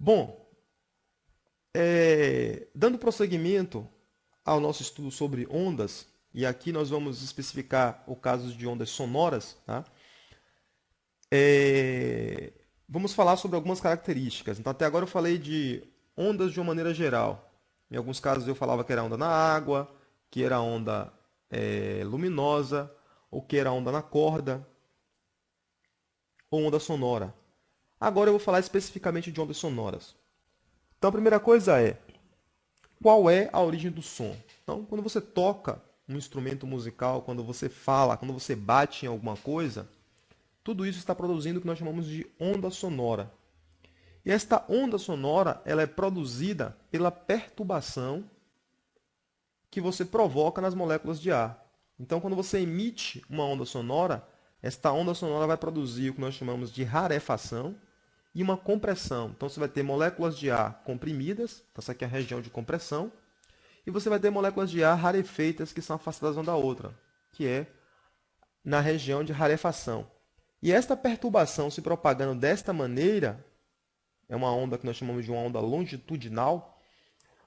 Bom, dando prosseguimento ao nosso estudo sobre ondas, e aqui nós vamos especificar o caso de ondas sonoras, tá? É, Vamos falar sobre algumas características. Então, até agora eu falei de ondas de uma maneira geral. Em alguns casos eu falava que era onda na água, que era onda luminosa, ou que era onda na corda, ou onda sonora. Agora eu vou falar especificamente de ondas sonoras. Então, a primeira coisa é, qual é a origem do som? Então, quando você toca um instrumento musical, quando você fala, quando você bate em alguma coisa, tudo isso está produzindo o que nós chamamos de onda sonora. E esta onda sonora, ela é produzida pela perturbação que você provoca nas moléculas de ar. Então, quando você emite uma onda sonora, esta onda sonora vai produzir o que nós chamamos de rarefação e uma compressão. Então, você vai ter moléculas de ar comprimidas, então essa aqui é a região de compressão, e você vai ter moléculas de ar rarefeitas que são afastadas uma da outra, que é na região de rarefação. E esta perturbação se propagando desta maneira, é uma onda que nós chamamos de uma onda longitudinal,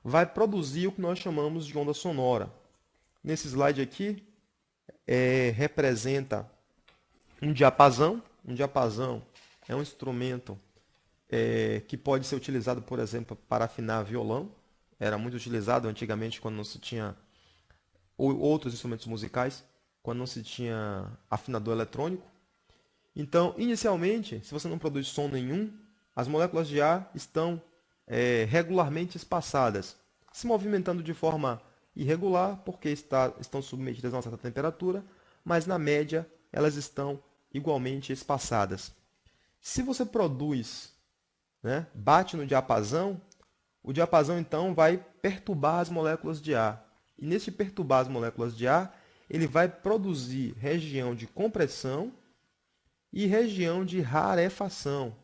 vai produzir o que nós chamamos de onda sonora. Nesse slide aqui, representa um diapasão. Um diapasão é um instrumento que pode ser utilizado, por exemplo, para afinar violão. Era muito utilizado antigamente quando não se tinha outros instrumentos musicais, quando não se tinha afinador eletrônico. Então, inicialmente, se você não produz som nenhum, as moléculas de ar estão regularmente espaçadas, se movimentando de forma irregular, porque estão submetidas a uma certa temperatura, mas na média elas estão igualmente espaçadas. Se você produz, né, bate no diapasão, o diapasão então vai perturbar as moléculas de ar. E nesse perturbar as moléculas de ar, ele vai produzir região de compressão e região de rarefação.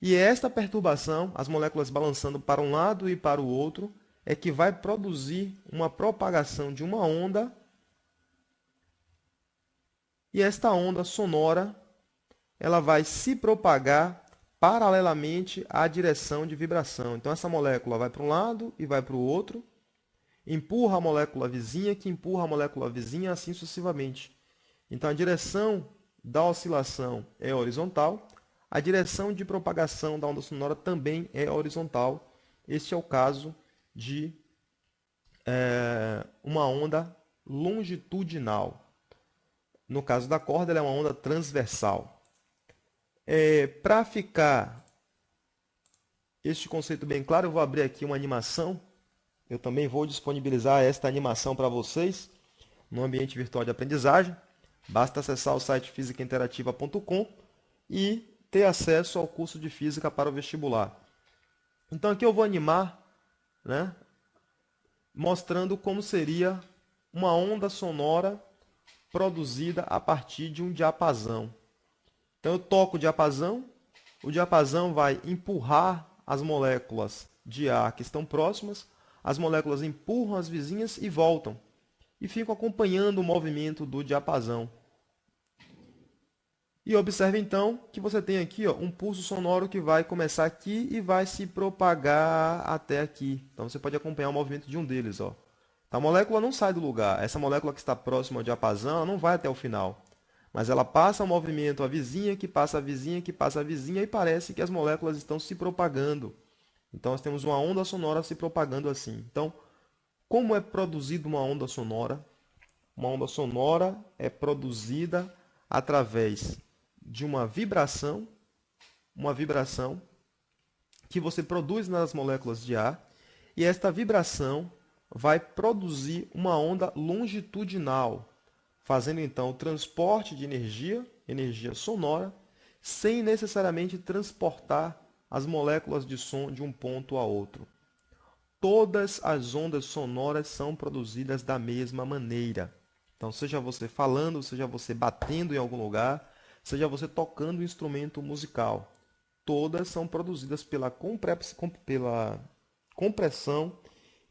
E esta perturbação, as moléculas balançando para um lado e para o outro, é que vai produzir uma propagação de uma onda. E esta onda sonora, ela vai se propagar paralelamente à direção de vibração. Então essa molécula vai para um lado e vai para o outro, empurra a molécula vizinha, que empurra a molécula vizinha, assim sucessivamente. Então a direção da oscilação é horizontal, a direção de propagação da onda sonora também é horizontal. Este é o caso de uma onda longitudinal. No caso da corda, ela é uma onda transversal. Para ficar este conceito bem claro, eu vou abrir aqui uma animação. Eu também vou disponibilizar esta animação para vocês no ambiente virtual de aprendizagem. Basta acessar o site fisicainterativa.com e ter acesso ao curso de Física para o vestibular. Então aqui eu vou animar, né, mostrando como seria uma onda sonora produzida a partir de um diapasão. Então eu toco o diapasão vai empurrar as moléculas de ar que estão próximas, as moléculas empurram as vizinhas e voltam. E ficam acompanhando o movimento do diapasão. E observe então que você tem aqui um pulso sonoro que vai começar aqui e vai se propagar até aqui. Então você pode acompanhar o movimento de um deles. A molécula não sai do lugar. Essa molécula que está próxima ao diapasão não vai até o final. Mas ela passa o movimento à vizinha, que passa a vizinha, que passa a vizinha, e parece que as moléculas estão se propagando. Então nós temos uma onda sonora se propagando assim. Então, como é produzida uma onda sonora? Uma onda sonora é produzida através de uma vibração que você produz nas moléculas de ar, e esta vibração vai produzir uma onda longitudinal, fazendo então o transporte de energia sonora, sem necessariamente transportar as moléculas de som de um ponto a outro. Todas as ondas sonoras são produzidas da mesma maneira. Então, seja você falando, seja você batendo em algum lugar, seja você tocando um instrumento musical, todas são produzidas pela compressão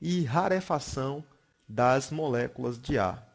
e rarefação das moléculas de ar.